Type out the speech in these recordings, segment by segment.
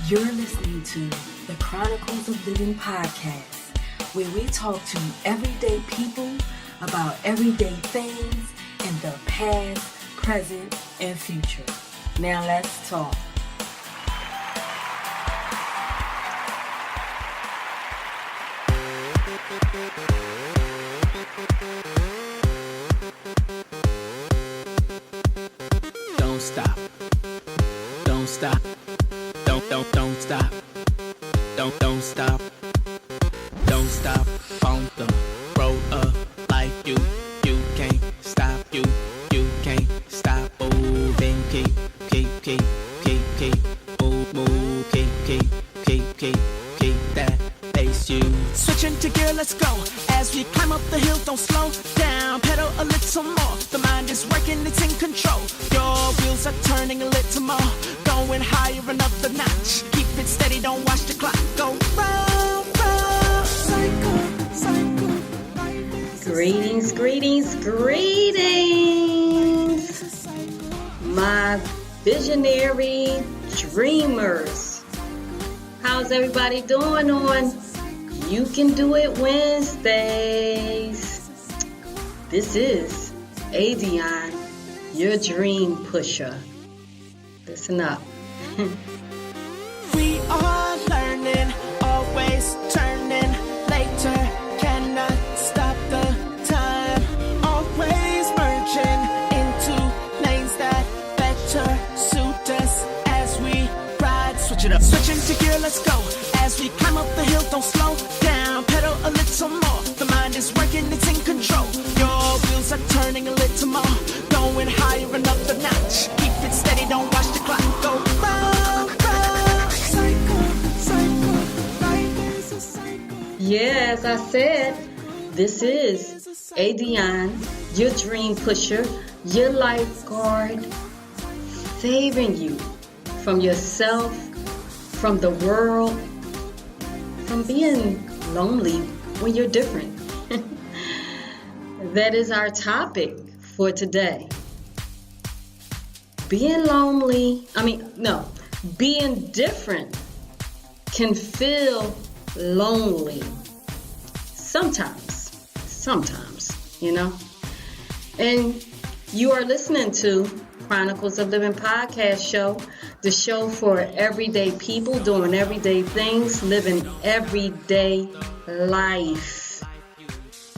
You're listening to the Chronicles of Living podcast, where we talk to everyday people about everyday things in the past, present, and future. Now let's talk. Don't stop. Don't stop. Don't stop. Don't stop. Don't stop on the road of life. You can't stop. You can't stop moving. Keep move. Keep that pace. You switching to gear. Let's go as we climb up the hill. Don't slow down. Pedal a little more. The mind is working. It's in control. Your wheels are turning a little more. Going higher another notch. Keep it steady, don't watch the clock. Go round, cycle. Greetings, my visionary dreamers. How's everybody doing on You Can Do It Wednesdays? This is Adionne, your dream pusher. Listen up. We are learning, always turning later. Cannot stop the time. Always merging into lanes that better suit us as we ride. Switch it up. Switching to gear, let's go. As we climb up the hill, don't slow down. Pedal a little more. The mind is working, it's in control. Your wheels are turning a little more. Going higher another notch. Keep it steady, don't watch the clock. Go round, cycle. Life is a cycle. Yeah, as I said, this is Adionne, your dream pusher, your lifeguard, saving you from yourself, from the world, from being lonely when you're different. That is our topic for today. Being different can feel lonely. Sometimes, And you are listening to Chronicles of Living podcast show, the show for everyday people doing everyday things, living everyday life.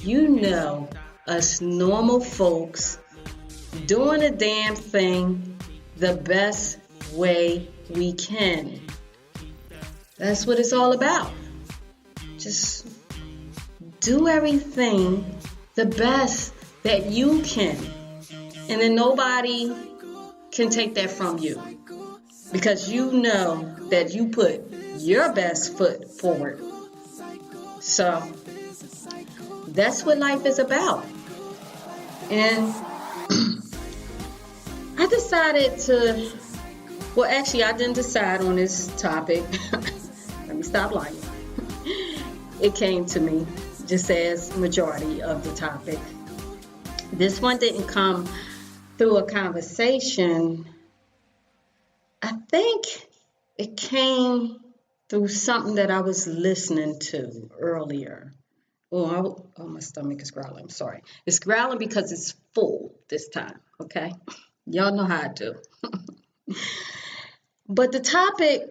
You know, us normal folks doing a damn thing the best way we can. That's what it's all about. Just do everything the best that you can. And then nobody can take that from you. Because you know that you put your best foot forward. So that's what life is about. And I decided I didn't decide on this topic. Let me stop lying. It came to me just as majority of the topic. This one didn't come through a conversation. I think it came through something that I was listening to earlier. Oh, my stomach is growling. I'm sorry. It's growling because it's full this time, okay? Y'all know how I do. But the topic,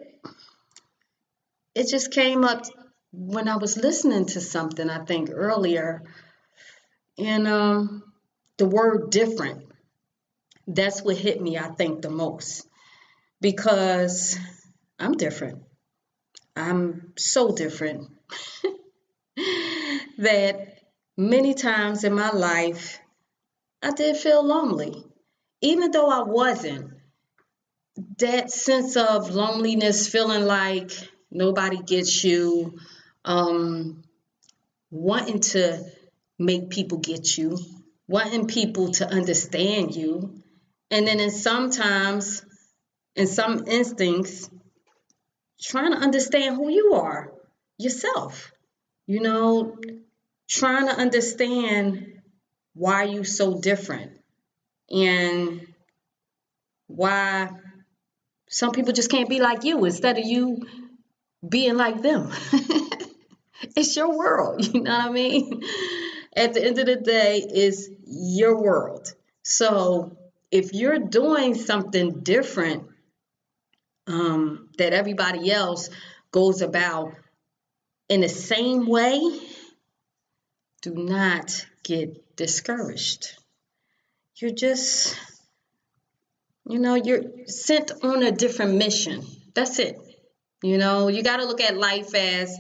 it just came up when I was listening to something, I think, earlier. And the word different, that's what hit me, I think, the most. Because I'm different. I'm so different that many times in my life, I did feel lonely. Even though I wasn't, that sense of loneliness, feeling like nobody gets you, wanting to make people get you, wanting people to understand you, and then in some instincts, trying to understand who you are, yourself, trying to understand why you're so different and why Some people just can't be like you instead of you being like them. It's your world, you know what I mean? At the end of the day, it's your world. So if you're doing something different that everybody else goes about in the same way, do not get discouraged. You're just, you're sent on a different mission. That's it. You got to look at life as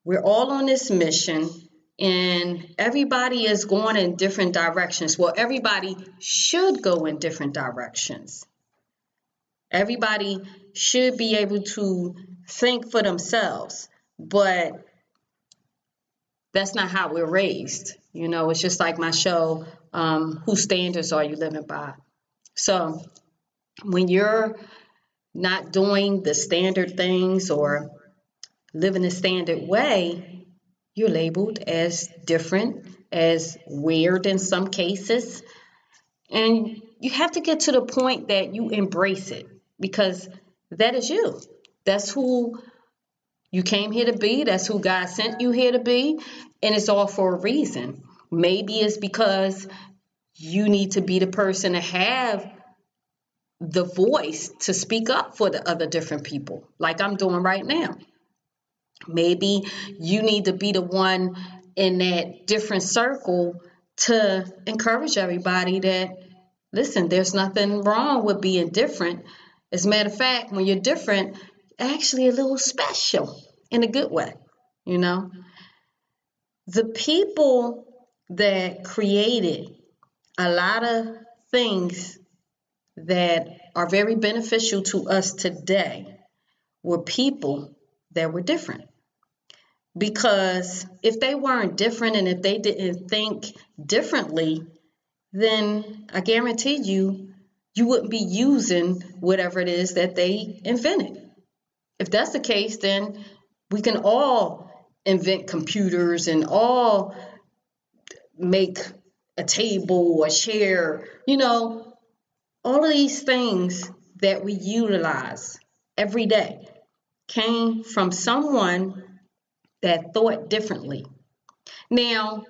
we're all on this mission and everybody is going in different directions. Well, everybody should go in different directions. Everybody should be able to think for themselves, but that's not how we're raised. It's just like my show, Whose Standards Are You Living By? So when you're not doing the standard things or living the standard way, you're labeled as different, as weird in some cases. And you have to get to the point that you embrace it, because that is you. That's who you came here to be. That's who God sent you here to be. And it's all for a reason. Maybe it's because you need to be the person to have the voice to speak up for the other different people, like I'm doing right now. Maybe you need to be the one in that different circle to encourage everybody that, listen, there's nothing wrong with being different. As a matter of fact, when you're different, actually a little special in a good way, The people that created a lot of things that are very beneficial to us today were people that were different. Because if they weren't different and if they didn't think differently, then I guarantee you wouldn't be using whatever it is that they invented. If that's the case, then we can all invent computers and all make a table, a chair, all of these things that we utilize every day came from someone that thought differently. Now,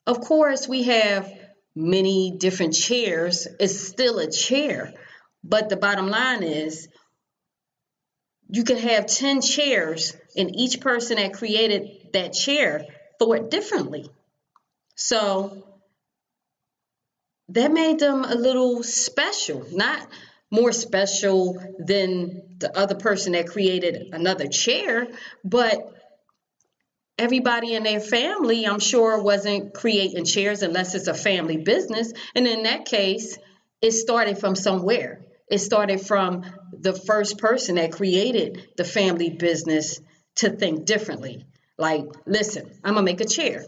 of course, we have many different chairs. It's still a chair, but the bottom line is you could have 10 chairs and each person that created that chair thought differently. So that made them a little special, not more special than the other person that created another chair, but everybody in their family, I'm sure, wasn't creating chairs unless it's a family business. And in that case, it started from somewhere. It started from the first person that created the family business to think differently. Like, listen, I'm going to make a chair,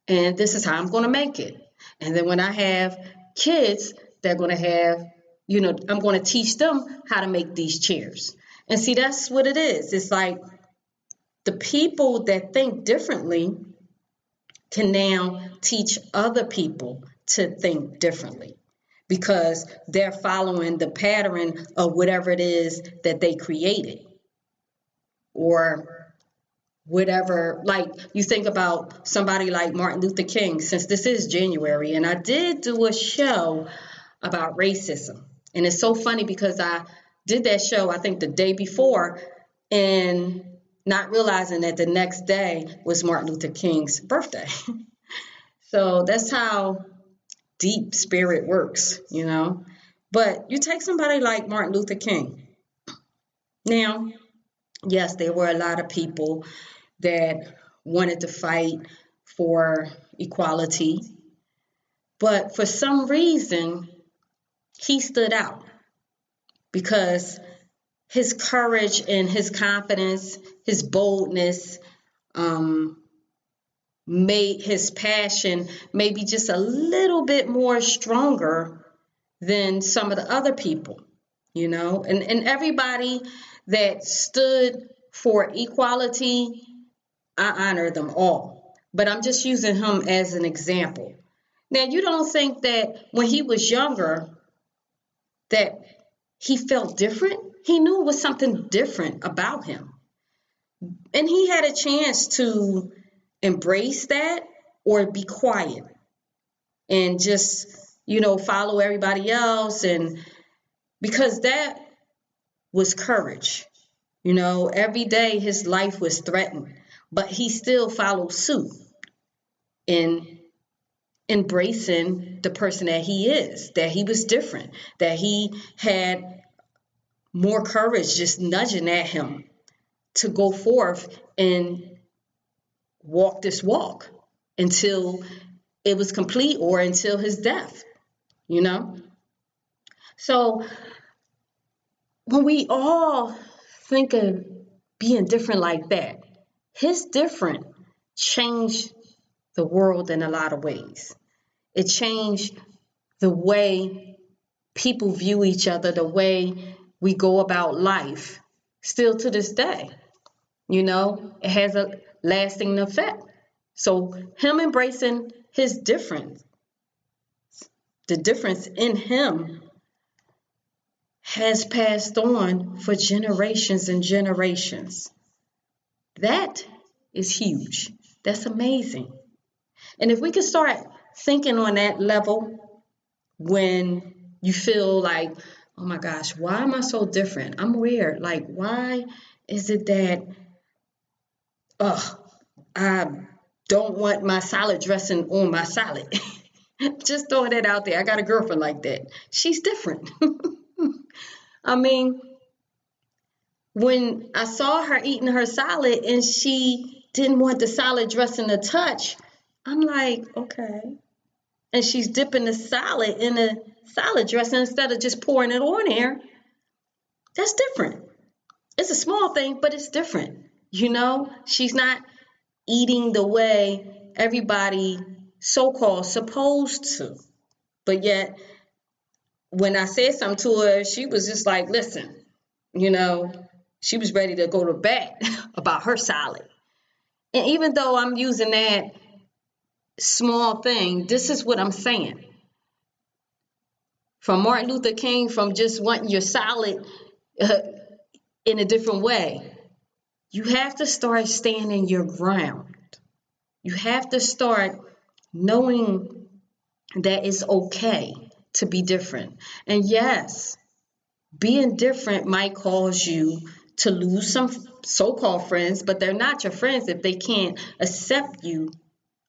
and this is how I'm going to make it. And then when I have kids, they're going to have, I'm going to teach them how to make these chairs. And see, that's what it is. It's like the people that think differently can now teach other people to think differently because they're following the pattern of whatever it is that they created. Or whatever, like you think about somebody like Martin Luther King, since this is January, and I did do a show about racism. And it's so funny because I did that show, I think the day before, and not realizing that the next day was Martin Luther King's birthday. So that's how deep spirit works, But you take somebody like Martin Luther King. Now, yes, there were a lot of people that wanted to fight for equality, but for some reason, he stood out because his courage and his confidence, his boldness, made his passion maybe just a little bit more stronger than some of the other people, and everybody that stood for equality, I honor them all. But I'm just using him as an example. Now, you don't think that when he was younger, that he felt different. He knew it was something different about him. And he had a chance to embrace that or be quiet and just, follow everybody else. And because that was courage. Every day his life was threatened, but he still followed suit in embracing the person that he is, that he was different, that he had more courage just nudging at him to go forth and walk this walk until it was complete or until his death, So when we all think of being different like that, his different changed the world in a lot of ways. It changed the way people view each other, the way we go about life, still to this day. It has a lasting effect. So him embracing his difference, the difference in him, has passed on for generations and generations. That is huge. That's amazing. And if we could start thinking on that level, when you feel like, oh my gosh, why am I so different? I'm weird. Like, why is it that I don't want my salad dressing on my salad? Just throwing that out there. I got a girlfriend like that. She's different. I mean, when I saw her eating her salad and she didn't want the salad dressing to touch, I'm like, okay. And she's dipping the salad in a salad dressing instead of just pouring it on there. That's different. It's a small thing, but it's different. She's not eating the way everybody so-called supposed to. But yet, when I said something to her, she was just like, listen, she was ready to go to bat about her salad. And even though I'm using that small thing, this is what I'm saying. From Martin Luther King, from just wanting your salad in a different way, you have to start standing your ground. You have to start knowing that it's okay to be different. And yes, being different might cause you to lose some so-called friends, but they're not your friends if they can't accept you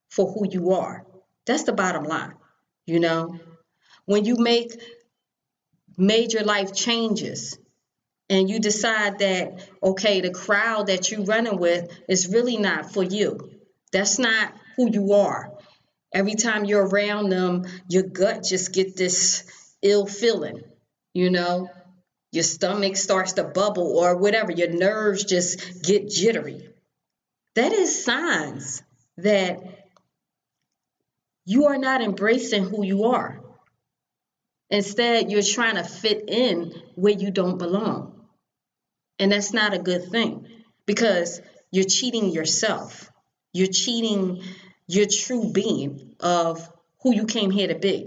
for who you are. That's the bottom line. When you make major life changes and you decide that, okay, the crowd that you're running with is really not for you. That's not who you are. Every time you're around them, your gut just get this ill feeling, Your stomach starts to bubble or whatever. Your nerves just get jittery. That is signs that you are not embracing who you are. Instead, you're trying to fit in where you don't belong. And that's not a good thing because you're cheating yourself. You're cheating your true being of who you came here to be.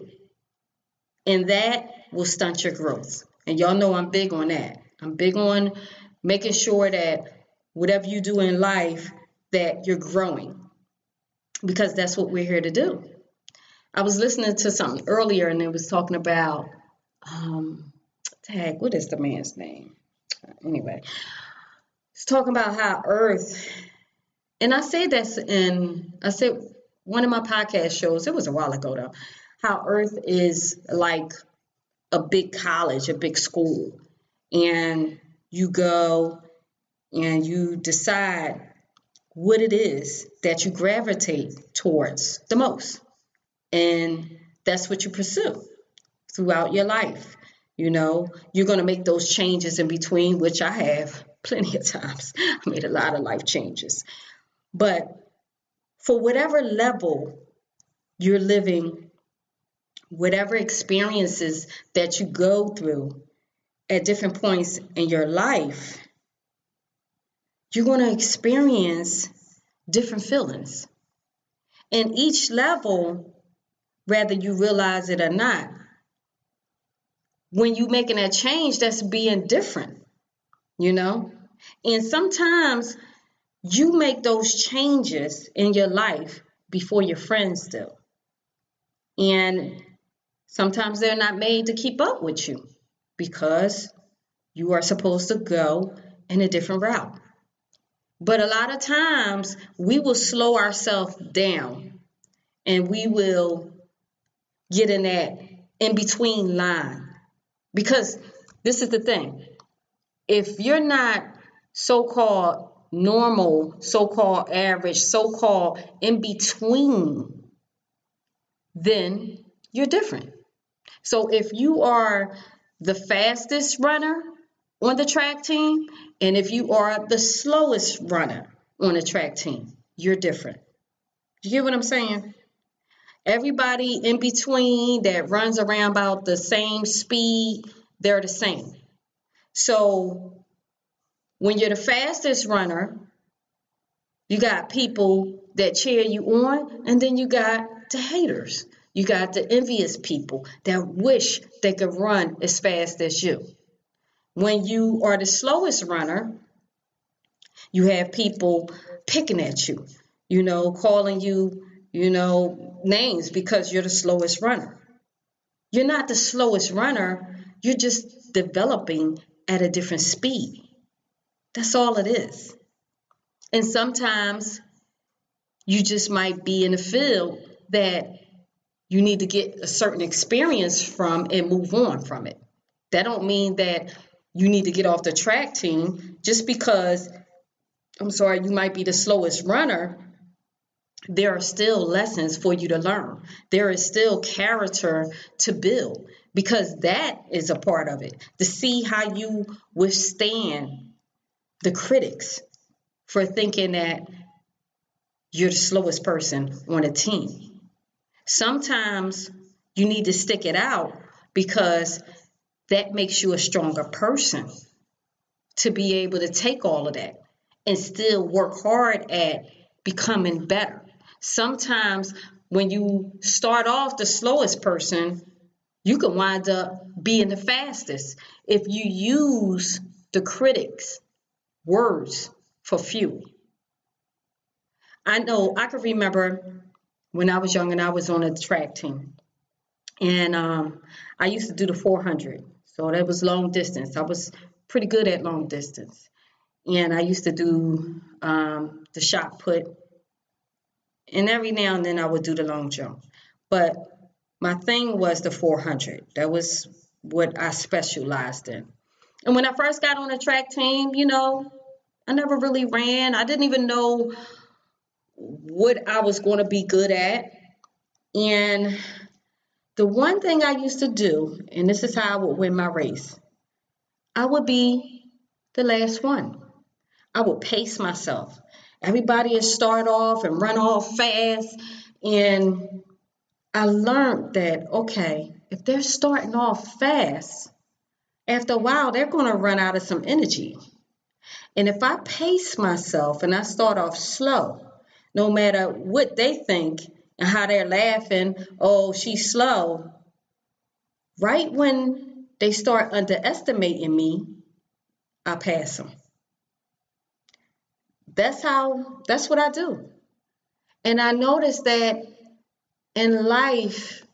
And that will stunt your growth. And y'all know I'm big on that. I'm big on making sure that whatever you do in life, that you're growing. Because that's what we're here to do. I was listening to something earlier and it was talking about, what is the man's name? Anyway, it's talking about how Earth, and I said one of my podcast shows, it was a while ago though, how Earth is like a big college, a big school, and you go and you decide what it is that you gravitate towards the most. And that's what you pursue throughout your life. You're going to make those changes in between, which I have plenty of times. I made a lot of life changes. But for whatever level you're living, whatever experiences that you go through at different points in your life, you're going to experience different feelings. And each level, whether you realize it or not, when you making that change, that's being different, you know? And sometimes you make those changes in your life before your friends do. And sometimes they're not made to keep up with you because you are supposed to go in a different route. But a lot of times we will slow ourselves down and we will get in that in between line. Because this is the thing. If you're not so-called normal, so-called average, so-called in between, then you're different. So if you are the fastest runner on the track team, and if you are the slowest runner on the track team, you're different. You get what I'm saying? Everybody in between that runs around about the same speed, they're the same. So when you're the fastest runner, you got people that cheer you on, and then you got the haters. You got the envious people that wish they could run as fast as you. When you are the slowest runner, you have people picking at you, calling you, names because you're the slowest runner. You're not the slowest runner. You're just developing at a different speed. That's all it is. And sometimes you just might be in a field that you need to get a certain experience from and move on from it. That don't mean that you need to get off the track team just because, you might be the slowest runner. There are still lessons for you to learn. There is still character to build because that is a part of it. To see how you withstand the critics for thinking that you're the slowest person on a team. Sometimes you need to stick it out because that makes you a stronger person to be able to take all of that and still work hard at becoming better. Sometimes when you start off the slowest person, you can wind up being the fastest if you use the critics' words for fuel. I know I can remember when I was young and I was on a track team. And I used to do the 400. So that was long distance. I was pretty good at long distance. And I used to do the shot put. And every now and then I would do the long jump. But my thing was the 400. That was what I specialized in. And when I first got on the track team, I never really ran. I didn't even know what I was going to be good at. And the one thing I used to do, and this is how I would win my race, I would be the last one. I would pace myself. Everybody would start off and run off fast. And I learned that, okay, if they're starting off fast, after a while, they're going to run out of some energy. And if I pace myself and I start off slow, no matter what they think and how they're laughing, oh, she's slow, right when they start underestimating me, I pass them. That's what I do. And I noticed that in life,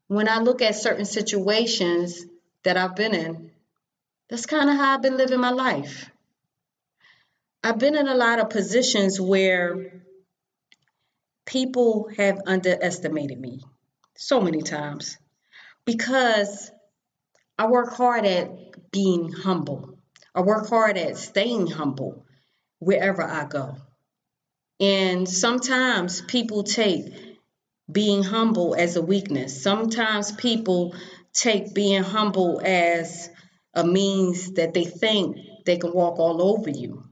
when I look at certain situations that I've been in, that's kind of how I've been living my life. I've been in a lot of positions where people have underestimated me so many times because I work hard at being humble. I work hard at staying humble wherever I go. And sometimes people take being humble as a weakness. Sometimes people take being humble as a means that they think they can walk all over you.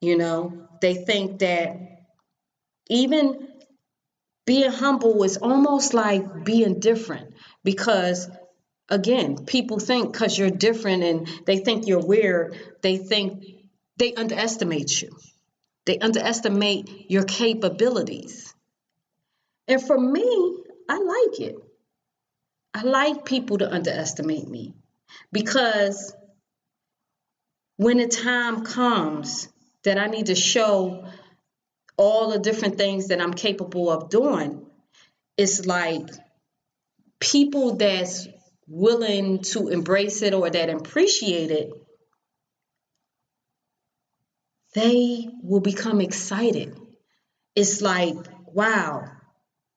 They think that even being humble is almost like being different because, again, people think because you're different and they think you're weird, they think they underestimate you. They underestimate your capabilities. And for me, I like it. I like people to underestimate me, because when the time comes that I need to show all the different things that I'm capable of doing, it's like people that's willing to embrace it or that appreciate it, they will become excited. It's like, wow,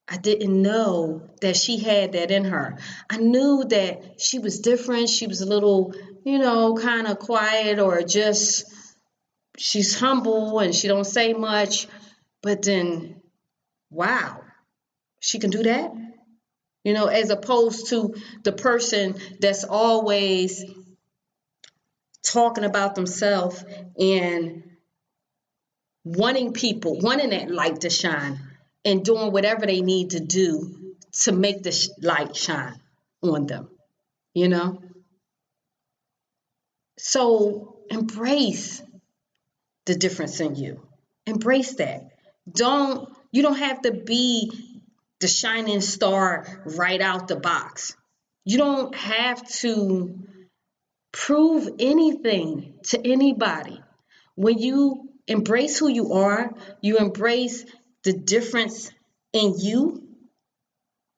I didn't know that she had that in her. I knew that she was different. She was a little, kind of quiet, or just she's humble and she don't say much. But then, wow, she can do that? As opposed to the person that's always talking about themselves and wanting that light to shine, and doing whatever they need to do to make the light shine on them, So embrace the difference in you. Embrace that. You don't have to be the shining star right out the box. You don't have to prove anything to anybody. When you embrace who you are, you embrace the difference in you,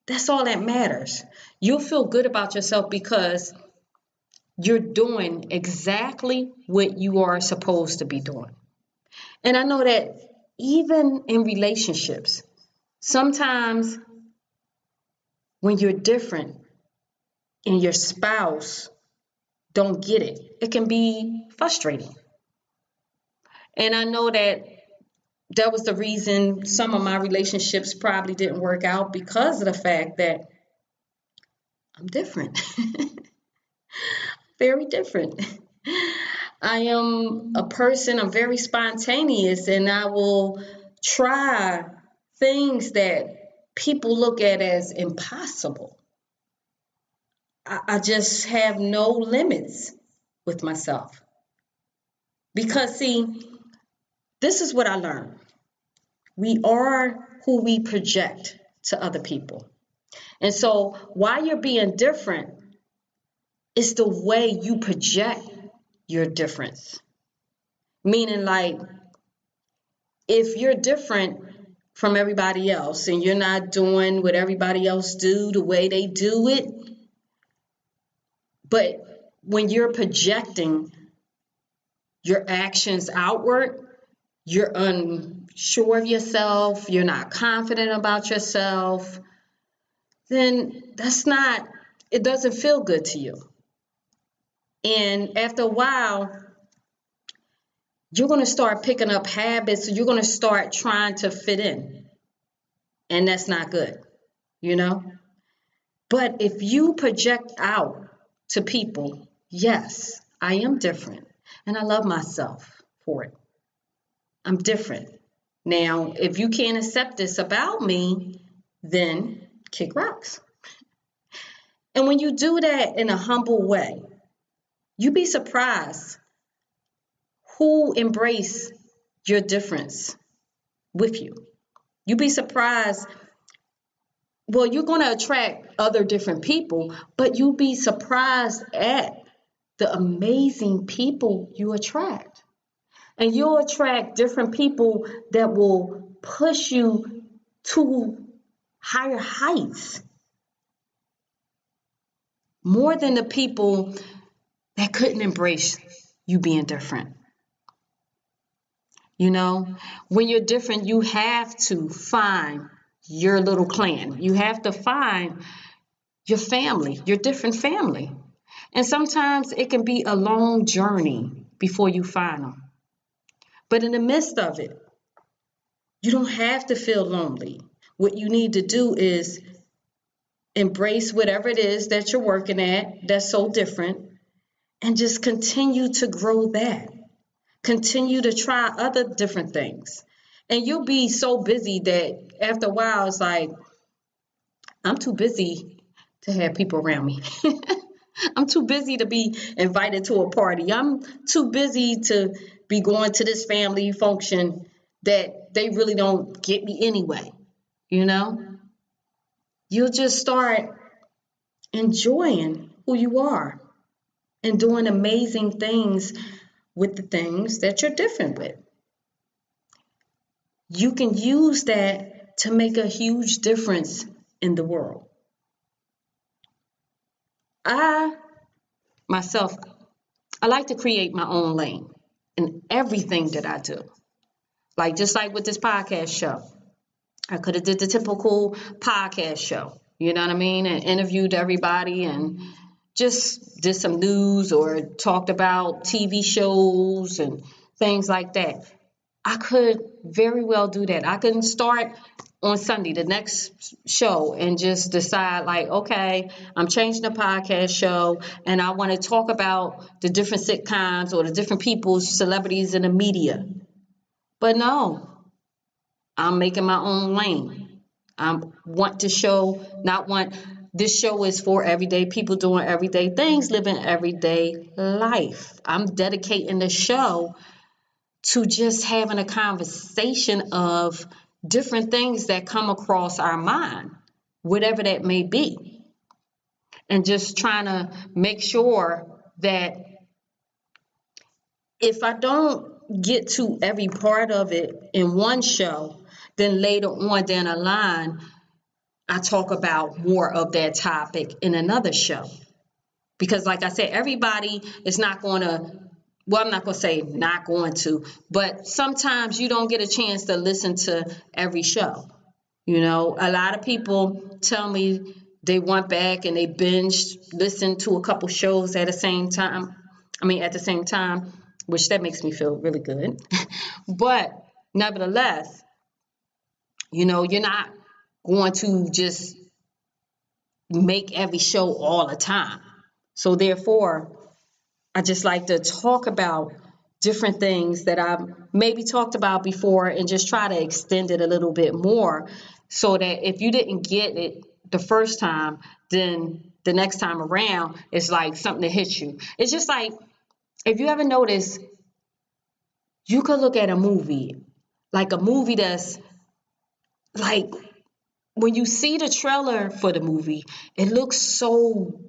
that's all that matters. You'll feel good about yourself because you're doing exactly what you are supposed to be doing. And I know that even in relationships, sometimes when you're different and your spouse don't get it, it can be frustrating. And I know that was the reason some of my relationships probably didn't work out, because of the fact that I'm different. Very different. I am a person, I'm very spontaneous, and I will try things that people look at as impossible. I just have no limits with myself. Because, see, this is what I learned. We are who we project to other people. And so while you're being different, it's the way you project your difference. Meaning, like, if you're different from everybody else and you're not doing what everybody else do the way they do it, but when you're projecting your actions outward, you're unsure of yourself, you're not confident about yourself, then it doesn't feel good to you. And after a while, you're going to start picking up habits, you're going to start trying to fit in. And that's not good, But if you project out to people, yes, I am different, and I love myself for it. I'm different. Now, if you can't accept this about me, then kick rocks. And when you do that in a humble way, you'd be surprised who embrace your difference with you. You'd be surprised. Well, you're going to attract other different people, but you'll be surprised at the amazing people you attract. And you'll attract different people that will push you to higher heights. More than the people that couldn't embrace you being different. When you're different, you have to find your little clan. You have to find your family, your different family. And sometimes it can be a long journey before you find them. But in the midst of it, you don't have to feel lonely. What you need to do is embrace whatever it is that you're working at that's so different, and just continue to grow that. Continue to try other different things. And you'll be so busy that after a while, it's like, I'm too busy to have people around me. I'm too busy to be invited to a party. I'm too busy to be going to this family function that they really don't get me anyway. You'll just start enjoying who you are and doing amazing things with the things that you're different with. You can use that to make a huge difference in the world. I like to create my own lane in everything that I do. Like just like with this podcast show. I could have did the typical podcast show, you know what I mean? And interviewed everybody and just did some news or talked about TV shows and things like that. I could very well do that. I can start on Sunday, the next show, and just decide like, okay, I'm changing the podcast show and I want to talk about the different sitcoms or the different people, celebrities in the media. But no, I'm making my own lane. This show is for everyday people doing everyday things, living everyday life. I'm dedicating the show to just having a conversation of different things that come across our mind, whatever that may be. And just trying to make sure that if I don't get to every part of it in one show, then later on down the line, I talk about more of that topic in another show. Because like I said, everybody is not going to, well, I'm not going to say not going to, but sometimes you don't get a chance to listen to every show. You know, a lot of people tell me they went back and they binged, listened to a couple shows at the same time, which that makes me feel really good. But nevertheless, you know, you're not going to just make every show all the time. So therefore, I just like to talk about different things that I've maybe talked about before and just try to extend it a little bit more so that if you didn't get it the first time, then the next time around, it's like something that hits you. It's just like, if you ever notice, you could look at a movie, like a movie that's like, when you see the trailer for the movie, it looks so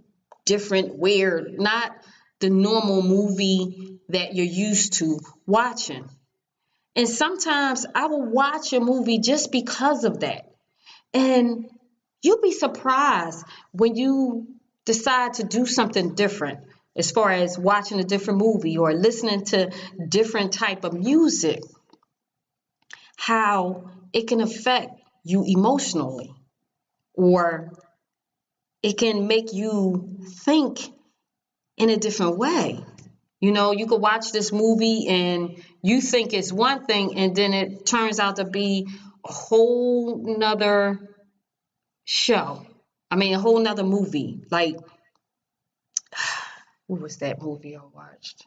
different, weird, not the normal movie that you're used to watching. And sometimes I will watch a movie just because of that. And you'll be surprised when you decide to do something different as far as watching a different movie or listening to different type of music, how it can affect you emotionally, or it can make you think in a different way. You know, you could watch this movie and you think it's one thing, and then it turns out to be a whole nother show. A whole nother movie. Like, what was that movie I watched?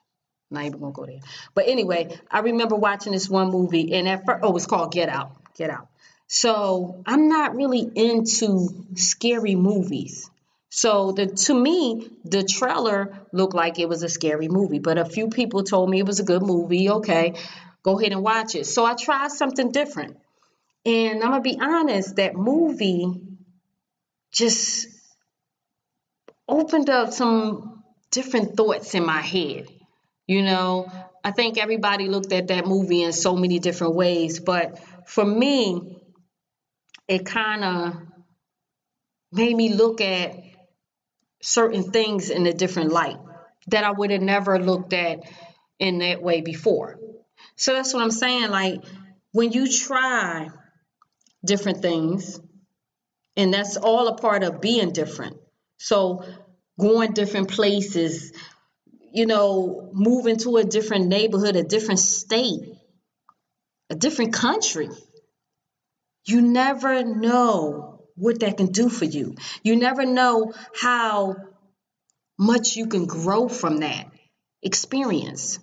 Not even gonna go there. But anyway, I remember watching this one movie, and at first, it's called Get Out. Get Out. So I'm not really into scary movies. So to me, the trailer looked like it was a scary movie, but a few people told me it was a good movie. Okay, go ahead and watch it. So I tried something different. And I'm going to be honest, that movie just opened up some different thoughts in my head. You know, I think everybody looked at that movie in so many different ways, but for me, it kind of made me look at certain things in a different light that I would have never looked at in that way before. So that's what I'm saying. Like, when you try different things, and that's all a part of being different. So going different places, you know, moving to a different neighborhood, a different state, a different country. You never know what that can do for you. You never know how much you can grow from that experience.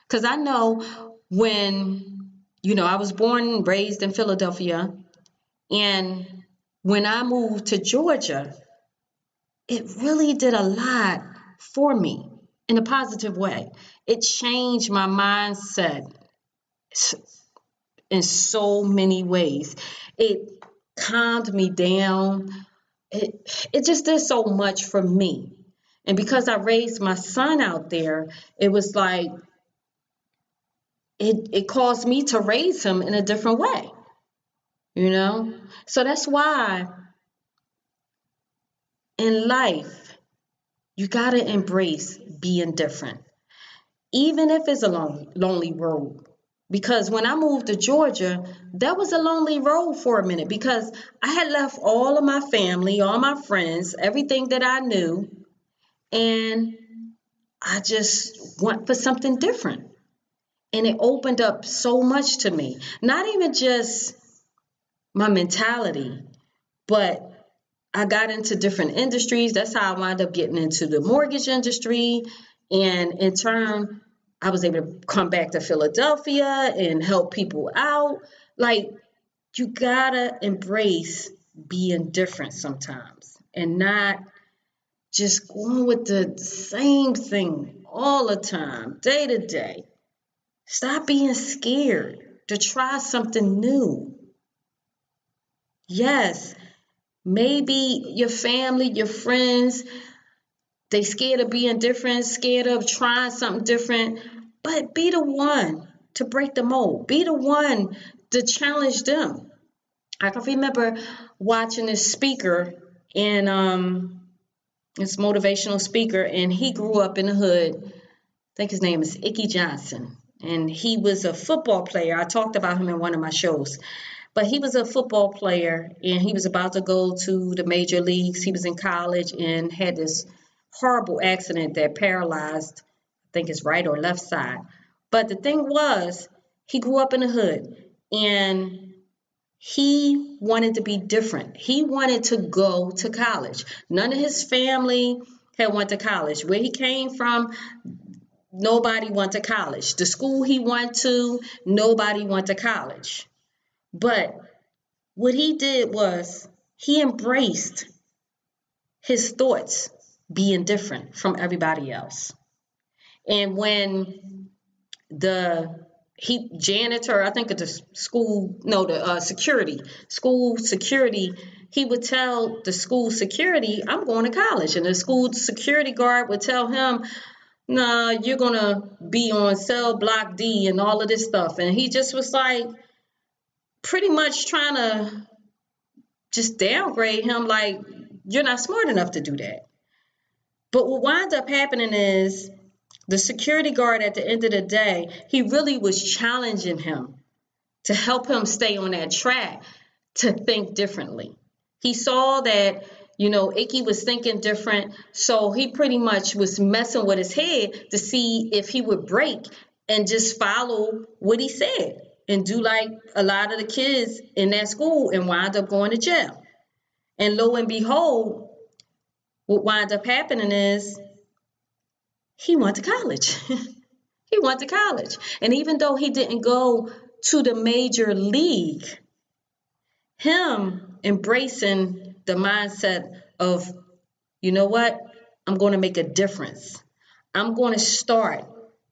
Because I know when, you know, I was born and raised in Philadelphia, and when I moved to Georgia, it really did a lot for me in a positive way. It changed my mindset in so many ways. It calmed me down. it just did so much for me. And because I raised my son out there, it was like it caused me to raise him in a different way, you know? So that's why in life, you got to embrace being different, even if it's a lonely road. Because when I moved to Georgia, that was a lonely road for a minute because I had left all of my family, all my friends, everything that I knew, and I just went for something different. And it opened up so much to me. Not even just my mentality, but I got into different industries. That's how I wound up getting into the mortgage industry. And in turn, I was able to come back to Philadelphia and help people out. Like, you gotta embrace being different sometimes and not just going with the same thing all the time, day to day. Stop being scared to try something new. Yes, maybe your family, your friends, they scared of being different, scared of trying something different, but be the one to break the mold. Be the one to challenge them. I can remember watching this speaker, and this motivational speaker, and he grew up in the hood. I think his name is Icky Johnson, and he was a football player. I talked about him in one of my shows. But he was a football player, and he was about to go to the major leagues. He was in college and had this horrible accident that paralyzed, I think his right or left side. But the thing was, he grew up in the hood, and he wanted to be different. He wanted to go to college. None of his family had went to college. Where he came from, nobody went to college. The school he went to, nobody went to college. But what he did was he embraced his thoughts being different from everybody else. And when janitor, I think at the school, no, the school security, he would tell the school security, I'm going to college. And the school security guard would tell him, nah, you're going to be on cell block D and all of this stuff. And he just was like, pretty much trying to just downgrade him, like, you're not smart enough to do that. But what winds up happening is the security guard at the end of the day, he really was challenging him to help him stay on that track to think differently. He saw that, Icky was thinking different, so he pretty much was messing with his head to see if he would break and just follow what he said and do like a lot of the kids in that school and wind up going to jail. And lo and behold, what winds up happening is he went to college. He went to college. And even though he didn't go to the major league, him embracing the mindset of, you know what, I'm going to make a difference. I'm going to start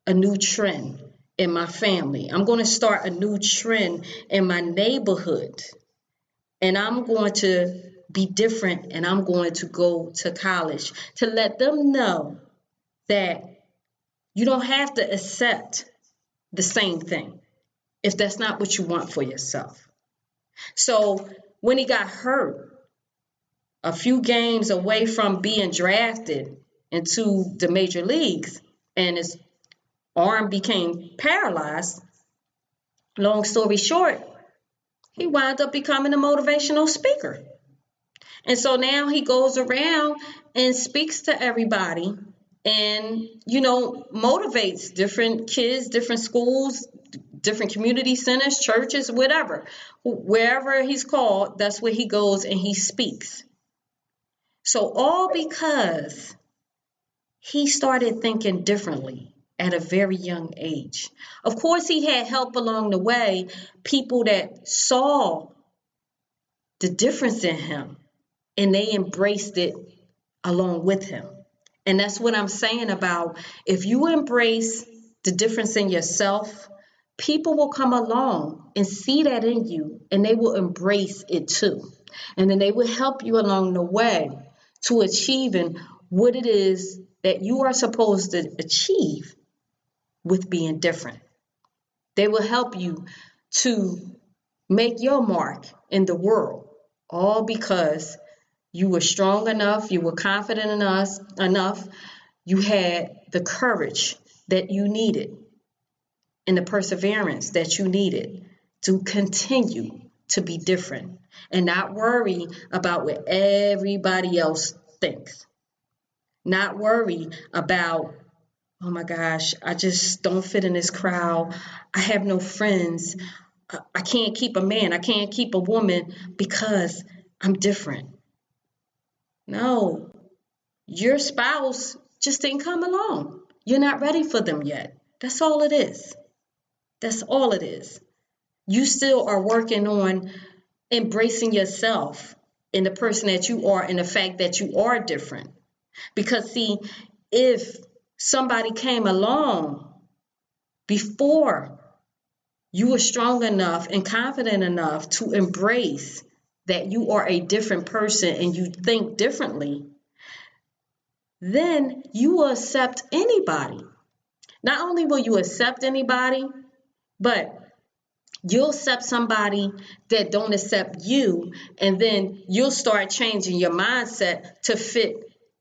a new trend in my family. I'm going to start a new trend in my neighborhood. And I'm going to be different, and I'm going to go to college to let them know that you don't have to accept the same thing if that's not what you want for yourself. So when he got hurt, a few games away from being drafted into the major leagues, and his arm became paralyzed, long story short, he wound up becoming a motivational speaker. And so now he goes around and speaks to everybody and, motivates different kids, different schools, different community centers, churches, whatever. Wherever he's called, that's where he goes and he speaks. So all because he started thinking differently at a very young age. Of course, he had help along the way, people that saw the difference in him, and they embraced it along with him. And that's what I'm saying about if you embrace the difference in yourself, people will come along and see that in you, and they will embrace it too. And then they will help you along the way to achieving what it is that you are supposed to achieve with being different. They will help you to make your mark in the world, all because you were strong enough, you were confident enough, you had the courage that you needed and the perseverance that you needed to continue to be different and not worry about what everybody else thinks. Not worry about, oh my gosh, I just don't fit in this crowd. I have no friends. I can't keep a man. I can't keep a woman because I'm different. No, your spouse just didn't come along. You're not ready for them yet. That's all it is. That's all it is. You still are working on embracing yourself and the person that you are and the fact that you are different. Because see, if somebody came along before you were strong enough and confident enough to embrace that you are a different person and you think differently, then you will accept anybody. Not only will you accept anybody, but you'll accept somebody that don't accept you, and then you'll start changing your mindset to fit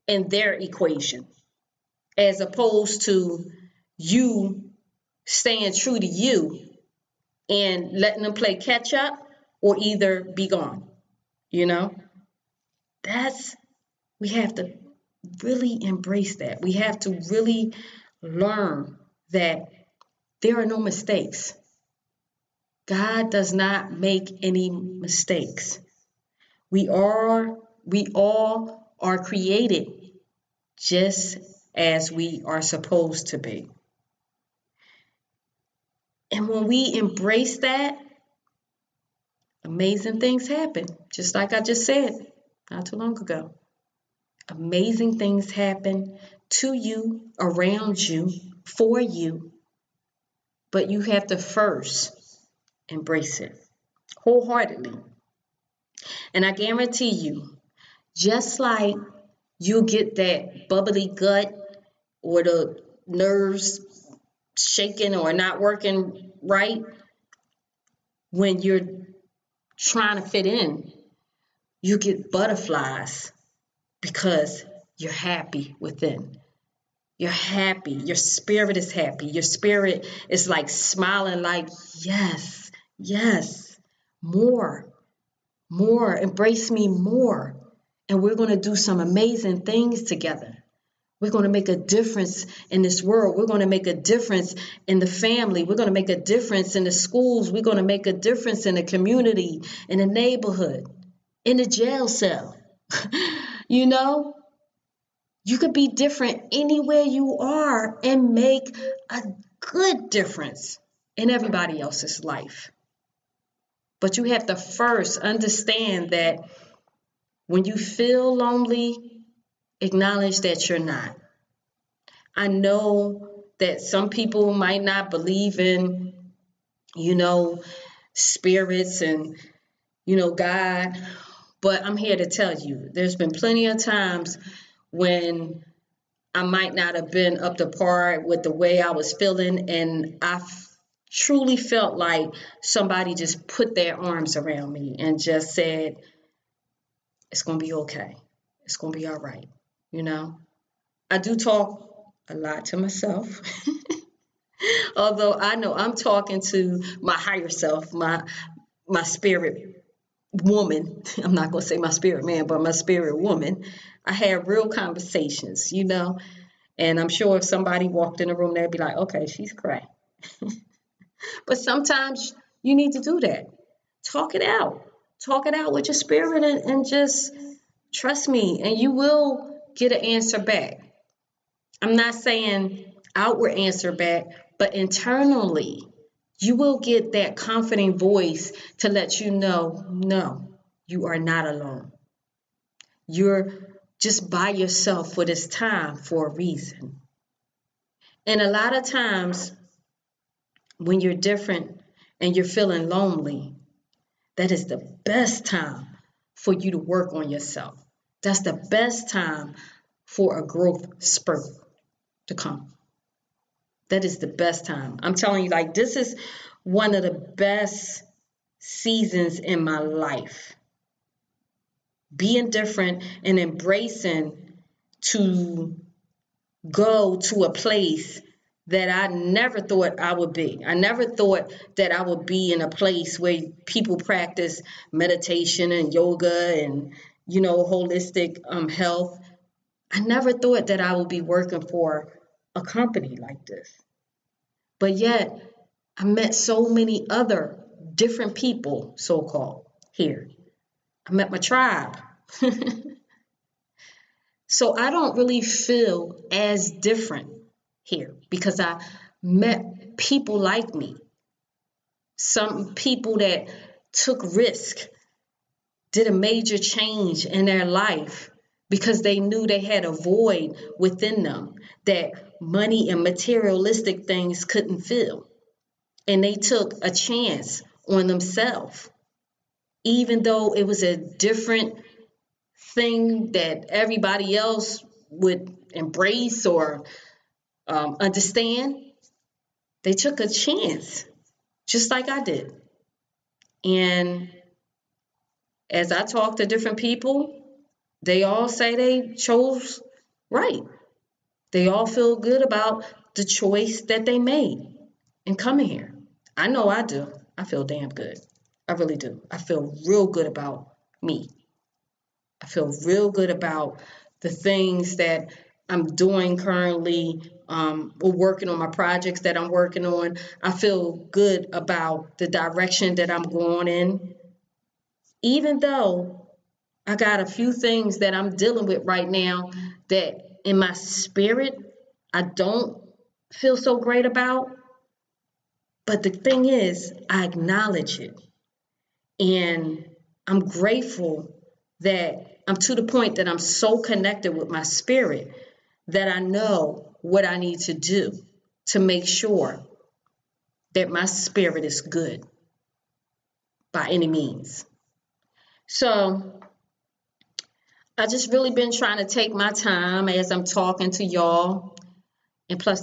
in their equation, as opposed to you staying true to you and letting them play catch up or either be gone. You know, we have to really embrace that. We have to really learn that there are no mistakes. God does not make any mistakes. We all are created just as we are supposed to be. And when we embrace that, amazing things happen. Just like I just said not too long ago. Amazing things happen to you, around you, for you. But you have to first embrace it wholeheartedly. And I guarantee you, just like you get that bubbly gut or the nerves shaking or not working right when you're trying to fit in, you get butterflies because you're happy within. You're happy. Your spirit is happy. Your spirit is like smiling like, yes, yes, more, embrace me more. And we're going to do some amazing things together. We're going to make a difference in this world. We're going to make a difference in the family. We're going to make a difference in the schools. We're going to make a difference in the community, in the neighborhood, in the jail cell. You know, you could be different anywhere you are and make a good difference in everybody else's life. But you have to first understand that when you feel lonely, acknowledge that you're not. I know that some people might not believe in, spirits and, God, but I'm here to tell you, there's been plenty of times when I might not have been up to par with the way I was feeling, and I truly felt like somebody just put their arms around me and just said, it's going to be okay. It's going to be all right. I do talk a lot to myself, although I know I'm talking to my higher self, my spirit woman. I'm not going to say my spirit man, but my spirit woman. I have real conversations, and I'm sure if somebody walked in the room, they'd be like, okay, she's cray. But sometimes you need to do that. Talk it out. Talk it out with your spirit and just trust me, and you will get an answer back. I'm not saying outward answer back, but internally, you will get that confident voice to let you know, no, you are not alone. You're just by yourself for this time for a reason. And a lot of times when you're different and you're feeling lonely, that is the best time for you to work on yourself. That's the best time for a growth spurt to come. That is the best time. I'm telling you, like, this is one of the best seasons in my life. Being different and embracing to go to a place that I never thought I would be. I never thought that I would be in a place where people practice meditation and yoga and, holistic health. I never thought that I would be working for a company like this. But yet, I met so many other different people, so-called, here. I met my tribe. So I don't really feel as different here because I met people like me. Some people that took risk, did a major change in their life because they knew they had a void within them that money and materialistic things couldn't fill. And they took a chance on themselves, even though it was a different thing that everybody else would embrace or understand. They took a chance, just like I did. And as I talk to different people, they all say they chose right. They all feel good about the choice that they made in coming here. I know I do. I feel damn good. I really do. I feel real good about me. I feel real good about the things that I'm doing currently, or working on my projects that I'm working on. I feel good about the direction that I'm going in. Even though I got a few things that I'm dealing with right now that in my spirit, I don't feel so great about. But the thing is, I acknowledge it. And I'm grateful that I'm to the point that I'm so connected with my spirit that I know what I need to do to make sure that my spirit is good by any means. So I just really been trying to take my time as I'm talking to y'all. And plus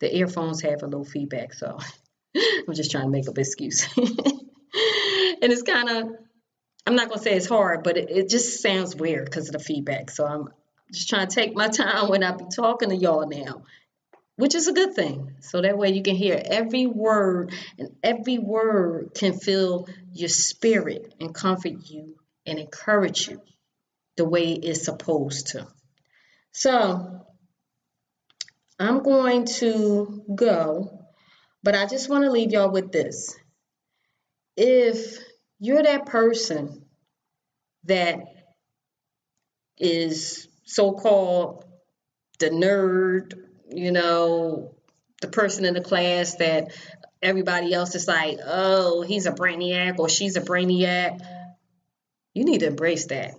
the earphones have a little feedback, so I'm just trying to make up an excuse. And it's kind of, I'm not going to say it's hard, but it just sounds weird because of the feedback. So I'm just trying to take my time when I be talking to y'all now, which is a good thing. So that way you can hear every word, and every word can fill your spirit and comfort you and encourage you the way it's supposed to. So I'm going to go, but I just want to leave y'all with this. If you're that person that is so-called the nerd, the person in the class that everybody else is like, oh, he's a brainiac or she's a brainiac, you need to embrace that.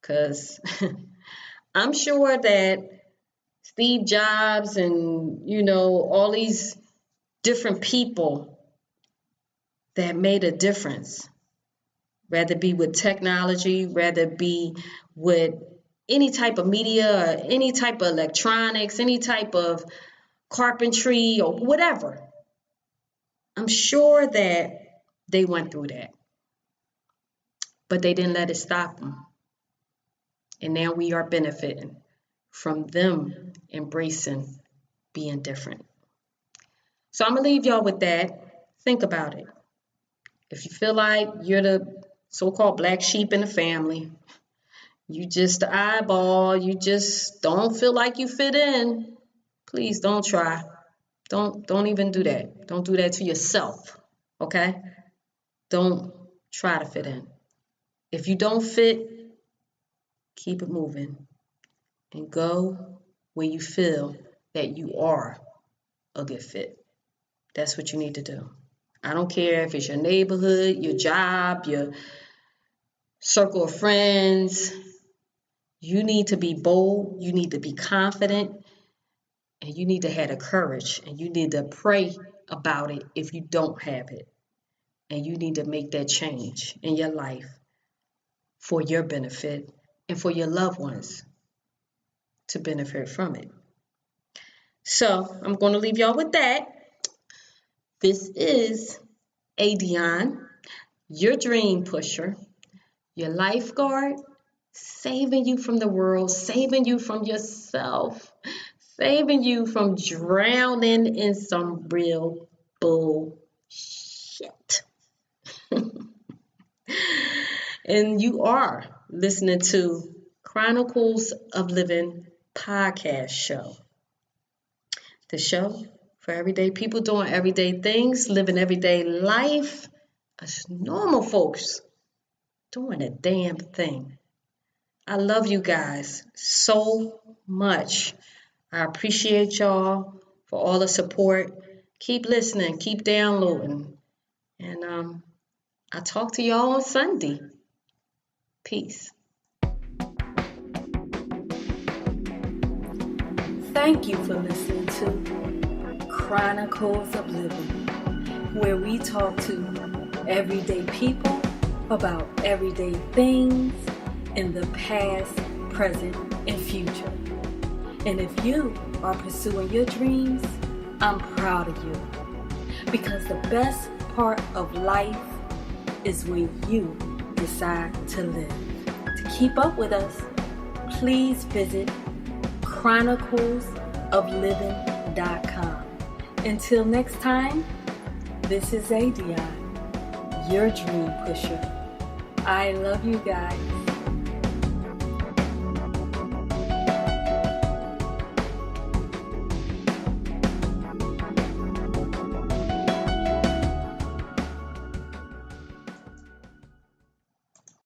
Because I'm sure that Steve Jobs and, all these different people that made a difference, whether it be with technology, whether it be with any type of media, or any type of electronics, any type of carpentry or whatever. I'm sure that they went through that, but they didn't let it stop them. And now we are benefiting from them embracing being different. So I'm going to leave y'all with that. Think about it. If you feel like you're the so-called black sheep in the family, you just the eyeball, you just don't feel like you fit in, please don't try. Don't even do that. Don't do that to yourself, okay? Don't try to fit in. If you don't fit, keep it moving and go where you feel that you are a good fit. That's what you need to do. I don't care if it's your neighborhood, your job, your circle of friends. You need to be bold. You need to be confident. And you need to have the courage. And you need to pray about it if you don't have it. And you need to make that change in your life for your benefit and for your loved ones to benefit from it. So I'm going to leave y'all with that. This is Adionne, your dream pusher, your lifeguard, saving you from the world, saving you from yourself, saving you from drowning in some real bullshit. And you are listening to Chronicles of Living podcast show. The show for everyday people doing everyday things, living everyday life as normal folks doing a damn thing. I love you guys so much. I appreciate y'all for all the support. Keep listening, keep downloading. And I'll talk to y'all on Sunday. Peace. Thank you for listening to Chronicles of Living, where we talk to everyday people about everyday things in the past, present, and future. And if you are pursuing your dreams, I'm proud of you. Because the best part of life is when you decide to live. To keep up with us, please visit chronicles-of-livin-podcast. Until next time, this is Adionne, your dream pusher. I love you guys.